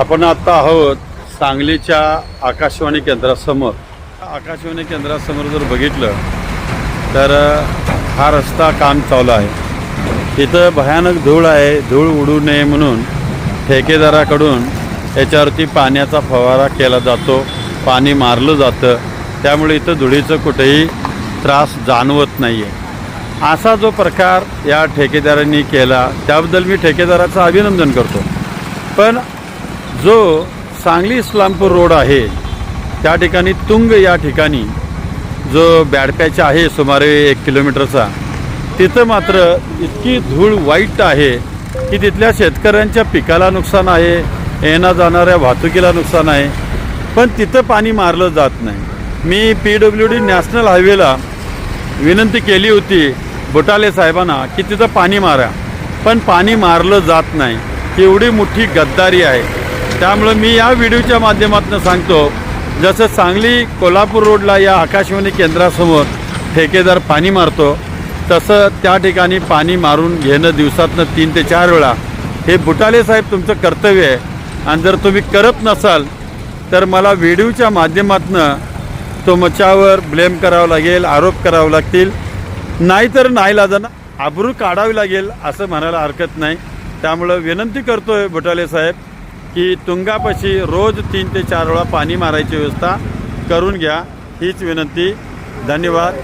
आपण आता आहोत सांगलीच्या आकाशवाणी केंद्रासमोर. आकाशवाणी केंद्रासमोर जर बघितलं तर हा रस्ता काम चालू आहे. इथं भयानक धूळ आहे. धूळ उडू नये म्हणून ठेकेदाराकडून याच्यावरती पाण्याचा फवारा केला जातो, पाणी मारलं जातं. त्यामुळे इथं धुळीचं कुठेही त्रास जाणवत नाही आहे. असा जो प्रकार या ठेकेदारांनी केला त्याबद्दल मी ठेकेदाराचं अभिनंदन करतो. पण जो सांगली इस्लामपूर रोड आहे त्या ठिकाणी तुंग या ठिकाणी जो बॅडपॅच आहे सुमारे 1 किलोमीटरचा, तिथं मात्र इतकी धूळ वाईट आहे की तिथल्या शेतकऱ्यांच्या पिकाला नुकसान आहे, येण्या जाणाऱ्या वाहतुकीला नुकसान आहे. पण तिथं पाणी मारलं जात नाही. मी PWD नॅशनल हायवेला विनंती केली होती बुटाले साहेबांना की तिथं पाणी मारा, पण पाणी मारलं जात नाही. एवढी मोठी गद्दारी आहे. त्यामुळं मी या व्हिडिओच्या माध्यमातून सांगतो, जसं सांगली कोल्हापूर रोडला या आकाशवाणी केंद्रासमोर ठेकेदार पाणी मारतो, तसं त्या ठिकाणी पाणी मारून घेणं दिवसातनं 3 ते 4 वेळा हे बुटाले साहेब तुमचं कर्तव्य आहे. आणि जर तुम्ही करत नसाल तर मला व्हिडिओच्या माध्यमातून तुमच्यावर ब्लेम करावं लागेल, आरोप करावं लागतील, नाहीतर नाईलाजानं आबरू काढावी लागेल असं म्हणायला हरकत नाही. त्यामुळं विनंती करतोय बुटाले साहेब की तुंगापाशी रोज 3 ते 4 वेळा पाणी मारायची व्यवस्था करून घ्या. हीच विनंती. धन्यवाद.